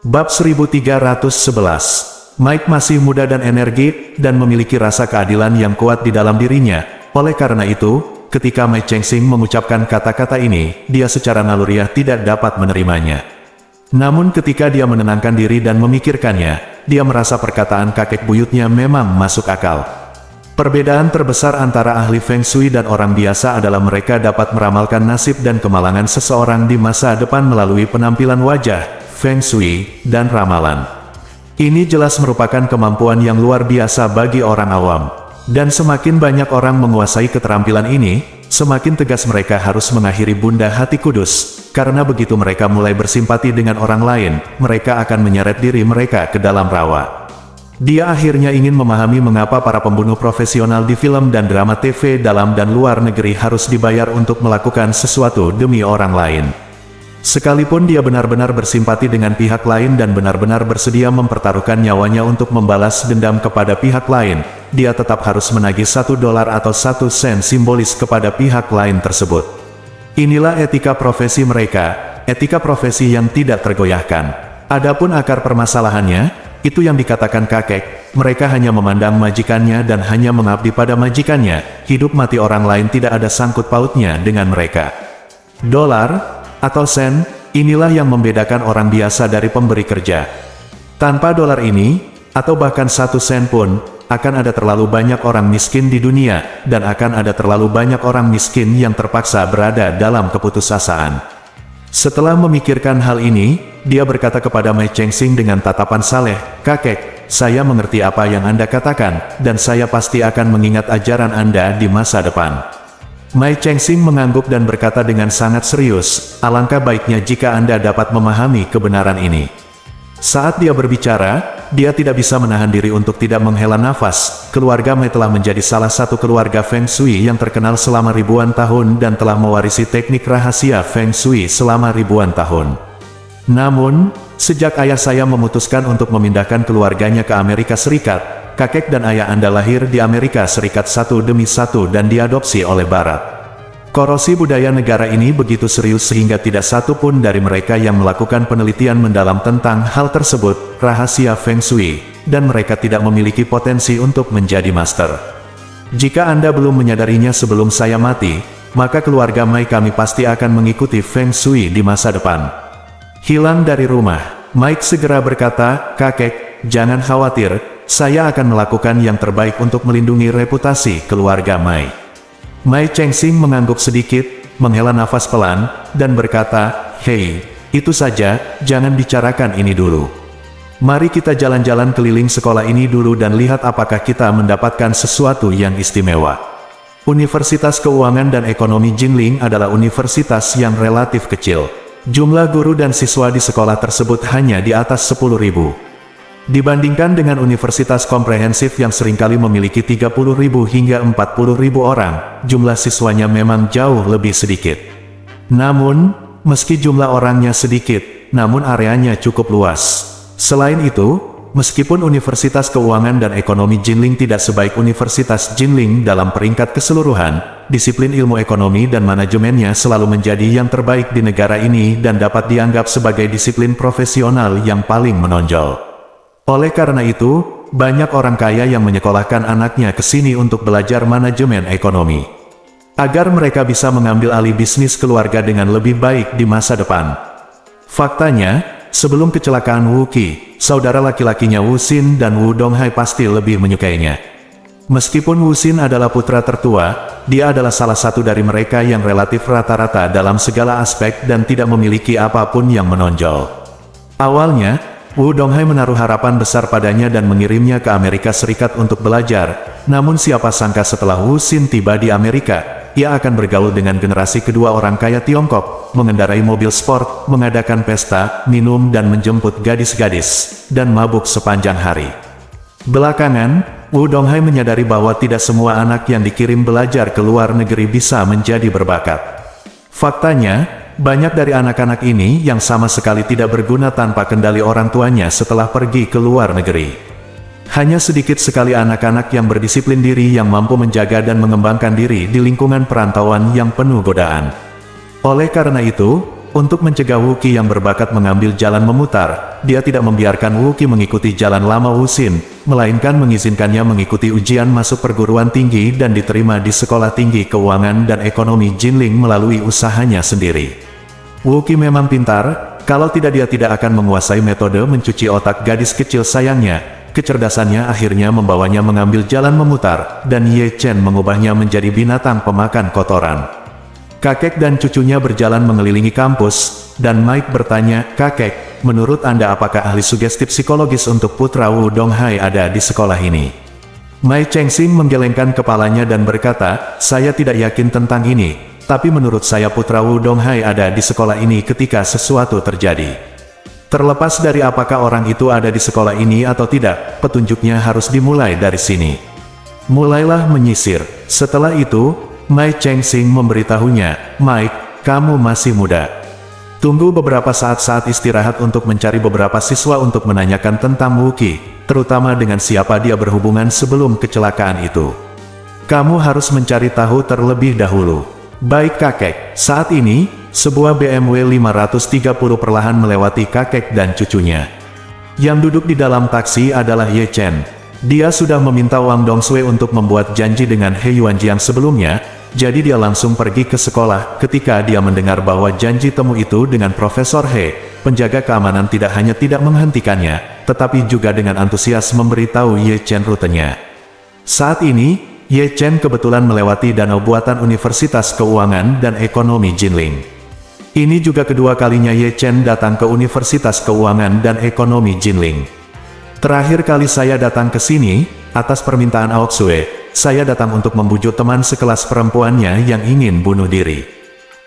Bab 1311. Mike masih muda dan energi, dan memiliki rasa keadilan yang kuat di dalam dirinya. Oleh karena itu, ketika Mike Cheng-sing mengucapkan kata-kata ini, dia secara naluriah tidak dapat menerimanya. Namun ketika dia menenangkan diri dan memikirkannya, dia merasa perkataan kakek buyutnya memang masuk akal. Perbedaan terbesar antara ahli Feng Shui dan orang biasa adalah mereka dapat meramalkan nasib dan kemalangan seseorang di masa depan melalui penampilan wajah, Feng Shui, dan ramalan. Ini jelas merupakan kemampuan yang luar biasa bagi orang awam. Dan semakin banyak orang menguasai keterampilan ini, semakin tegas mereka harus mengakhiri Bunda Hati Kudus. Karena begitu mereka mulai bersimpati dengan orang lain, mereka akan menyeret diri mereka ke dalam rawa. Dia akhirnya ingin memahami mengapa para pembunuh profesional di film dan drama TV dalam dan luar negeri harus dibayar untuk melakukan sesuatu demi orang lain. Sekalipun dia benar-benar bersimpati dengan pihak lain dan benar-benar bersedia mempertaruhkan nyawanya untuk membalas dendam kepada pihak lain, dia tetap harus menagih $1 atau 1 sen simbolis kepada pihak lain tersebut. Inilah etika profesi mereka, etika profesi yang tidak tergoyahkan. Adapun akar permasalahannya, itu yang dikatakan kakek, mereka hanya memandang majikannya dan hanya mengabdi pada majikannya, hidup mati orang lain tidak ada sangkut pautnya dengan mereka. Dolar atau sen, inilah yang membedakan orang biasa dari pemberi kerja. Tanpa dolar ini, atau bahkan 1 sen pun, akan ada terlalu banyak orang miskin di dunia, dan akan ada terlalu banyak orang miskin yang terpaksa berada dalam keputusasaan. Setelah memikirkan hal ini, dia berkata kepada Mike Cheng-sing dengan tatapan saleh, "Kakek, saya mengerti apa yang Anda katakan, dan saya pasti akan mengingat ajaran Anda di masa depan." Mike Cheng-sing mengangguk dan berkata dengan sangat serius, "Alangkah baiknya jika Anda dapat memahami kebenaran ini." Saat dia berbicara, dia tidak bisa menahan diri untuk tidak menghela nafas. Keluarga Mei telah menjadi salah satu keluarga Feng Shui yang terkenal selama ribuan tahun dan telah mewarisi teknik rahasia Feng Shui selama ribuan tahun. Namun, sejak ayah saya memutuskan untuk memindahkan keluarganya ke Amerika Serikat, kakek dan ayah Anda lahir di Amerika Serikat satu demi satu dan diadopsi oleh Barat. Korosi budaya negara ini begitu serius sehingga tidak satu pun dari mereka yang melakukan penelitian mendalam tentang hal tersebut, rahasia Feng Shui, dan mereka tidak memiliki potensi untuk menjadi master. Jika Anda belum menyadarinya sebelum saya mati, maka keluarga Mei kami pasti akan mengikuti Feng Shui di masa depan. Hilang dari rumah, Mike segera berkata, "Kakek, jangan khawatir, saya akan melakukan yang terbaik untuk melindungi reputasi keluarga Mei." Mike Cheng-sing mengangguk sedikit, menghela nafas pelan, dan berkata, "Hei, itu saja, jangan bicarakan ini dulu. Mari kita jalan-jalan keliling sekolah ini dulu dan lihat apakah kita mendapatkan sesuatu yang istimewa." Universitas Keuangan dan Ekonomi Jingling adalah universitas yang relatif kecil. Jumlah guru dan siswa di sekolah tersebut hanya di atas 10.000. Dibandingkan dengan universitas komprehensif yang seringkali memiliki 30.000 hingga 40.000 orang, jumlah siswanya memang jauh lebih sedikit. Namun, meski jumlah orangnya sedikit, namun areanya cukup luas. Selain itu, meskipun Universitas Keuangan dan Ekonomi Jingling tidak sebaik Universitas Jingling dalam peringkat keseluruhan, disiplin ilmu ekonomi dan manajemennya selalu menjadi yang terbaik di negara ini dan dapat dianggap sebagai disiplin profesional yang paling menonjol. Oleh karena itu, banyak orang kaya yang menyekolahkan anaknya ke sini untuk belajar manajemen ekonomi, agar mereka bisa mengambil alih bisnis keluarga dengan lebih baik di masa depan. Faktanya, sebelum kecelakaan Wu Qi, saudara laki-lakinya Wu Xin dan Wu Donghai pasti lebih menyukainya. Meskipun Wu Xin adalah putra tertua, dia adalah salah satu dari mereka yang relatif rata-rata dalam segala aspek dan tidak memiliki apapun yang menonjol. Awalnya, Wu Donghai menaruh harapan besar padanya dan mengirimnya ke Amerika Serikat untuk belajar, namun siapa sangka setelah Wu Xin tiba di Amerika, ia akan bergaul dengan generasi kedua orang kaya Tiongkok, mengendarai mobil sport, mengadakan pesta, minum dan menjemput gadis-gadis, dan mabuk sepanjang hari. Belakangan, Wu Donghai menyadari bahwa tidak semua anak yang dikirim belajar ke luar negeri bisa menjadi berbakat. Faktanya, banyak dari anak-anak ini yang sama sekali tidak berguna tanpa kendali orang tuanya setelah pergi ke luar negeri. Hanya sedikit sekali anak-anak yang berdisiplin diri yang mampu menjaga dan mengembangkan diri di lingkungan perantauan yang penuh godaan. Oleh karena itu, untuk mencegah Wookiee yang berbakat mengambil jalan memutar, dia tidak membiarkan Wookiee mengikuti jalan lama Wuxin, melainkan mengizinkannya mengikuti ujian masuk perguruan tinggi dan diterima di Sekolah Tinggi Keuangan dan Ekonomi Jinling melalui usahanya sendiri. Wookiee memang pintar, kalau tidak dia tidak akan menguasai metode mencuci otak gadis kecil sayangnya. Kecerdasannya akhirnya membawanya mengambil jalan memutar, dan Ye Chen mengubahnya menjadi binatang pemakan kotoran. Kakek dan cucunya berjalan mengelilingi kampus, dan Mike bertanya, "Kakek, menurut Anda apakah ahli sugesti psikologis untuk putra Wu Donghai ada di sekolah ini?" Mai Chengxing menggelengkan kepalanya dan berkata, "Saya tidak yakin tentang ini, tapi menurut saya putra Wu Donghai ada di sekolah ini ketika sesuatu terjadi. Terlepas dari apakah orang itu ada di sekolah ini atau tidak, petunjuknya harus dimulai dari sini." Mulailah menyisir. Setelah itu, Mai Chengxing memberitahunya, "Mike, kamu masih muda. Tunggu beberapa saat istirahat untuk mencari beberapa siswa untuk menanyakan tentang Wookiee, terutama dengan siapa dia berhubungan sebelum kecelakaan itu. Kamu harus mencari tahu terlebih dahulu." "Baik kakek." Saat ini, sebuah BMW 530 perlahan melewati kakek dan cucunya. Yang duduk di dalam taksi adalah Ye Chen. Dia sudah meminta Wang Dongsui untuk membuat janji dengan He Yuanjiang sebelumnya, jadi dia langsung pergi ke sekolah. Ketika dia mendengar bahwa janji temu itu dengan Profesor He, penjaga keamanan tidak hanya tidak menghentikannya, tetapi juga dengan antusias memberitahu Ye Chen rutenya. Saat ini, Ye Chen kebetulan melewati danau buatan Universitas Keuangan dan Ekonomi Jinling. Ini juga kedua kalinya Ye Chen datang ke Universitas Keuangan dan Ekonomi Jinling. "Terakhir kali saya datang ke sini, atas permintaan Aoxue, saya datang untuk membujuk teman sekelas perempuannya yang ingin bunuh diri.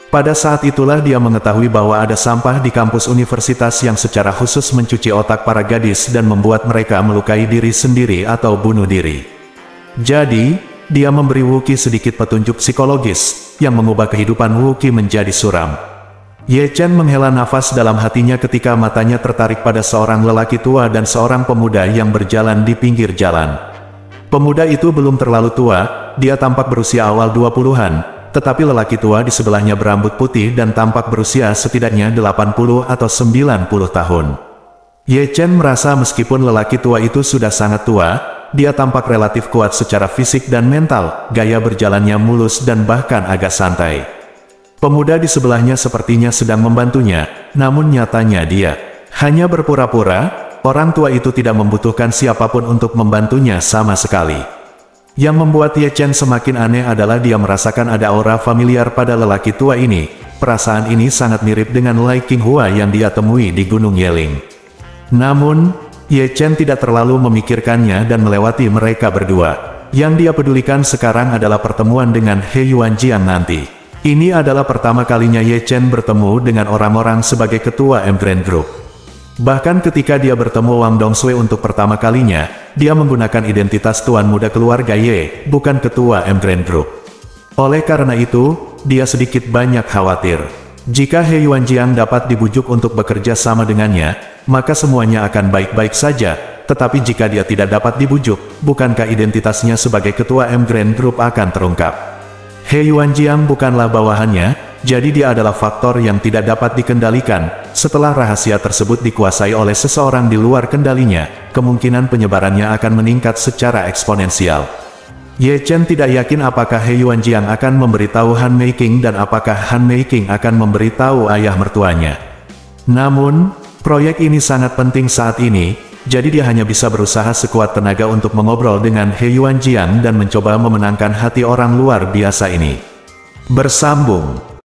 Pada saat itulah dia mengetahui bahwa ada sampah di kampus universitas yang secara khusus mencuci otak para gadis dan membuat mereka melukai diri sendiri atau bunuh diri. Jadi, dia memberi Wookiee sedikit petunjuk psikologis, yang mengubah kehidupan Wookiee menjadi suram." Ye Chen menghela nafas dalam hatinya ketika matanya tertarik pada seorang lelaki tua dan seorang pemuda yang berjalan di pinggir jalan. Pemuda itu belum terlalu tua, dia tampak berusia awal 20-an, tetapi lelaki tua di sebelahnya berambut putih dan tampak berusia setidaknya 80 atau 90 tahun. Ye Chen merasa meskipun lelaki tua itu sudah sangat tua, dia tampak relatif kuat secara fisik dan mental, gaya berjalannya mulus dan bahkan agak santai. Pemuda di sebelahnya sepertinya sedang membantunya, namun nyatanya dia hanya berpura-pura. Orang tua itu tidak membutuhkan siapapun untuk membantunya sama sekali. Yang membuat Ye Chen semakin aneh adalah dia merasakan ada aura familiar pada lelaki tua ini. Perasaan ini sangat mirip dengan Lai Qinghua yang dia temui di Gunung Yeling. Namun, Ye Chen tidak terlalu memikirkannya dan melewati mereka berdua. Yang dia pedulikan sekarang adalah pertemuan dengan He Yuanjiang nanti. Ini adalah pertama kalinya Ye Chen bertemu dengan orang-orang sebagai ketua Emgrand Group. Bahkan ketika dia bertemu Wang Dongsui untuk pertama kalinya, dia menggunakan identitas tuan muda keluarga Ye, bukan ketua Emgrand Group. Oleh karena itu, dia sedikit banyak khawatir. Jika He Yuanjiang dapat dibujuk untuk bekerja sama dengannya, maka semuanya akan baik-baik saja. Tetapi jika dia tidak dapat dibujuk, bukankah identitasnya sebagai ketua Emgrand Group akan terungkap? He Yuanjiang bukanlah bawahannya, jadi dia adalah faktor yang tidak dapat dikendalikan. Setelah rahasia tersebut dikuasai oleh seseorang di luar kendalinya, kemungkinan penyebarannya akan meningkat secara eksponensial. Ye Chen tidak yakin apakah He Yuanjiang akan memberitahu Han Meiqing dan apakah Han Meiqing akan memberitahu ayah mertuanya. Namun, proyek ini sangat penting saat ini. Jadi dia hanya bisa berusaha sekuat tenaga untuk mengobrol dengan He Yuanjiang dan mencoba memenangkan hati orang luar biasa ini. Bersambung.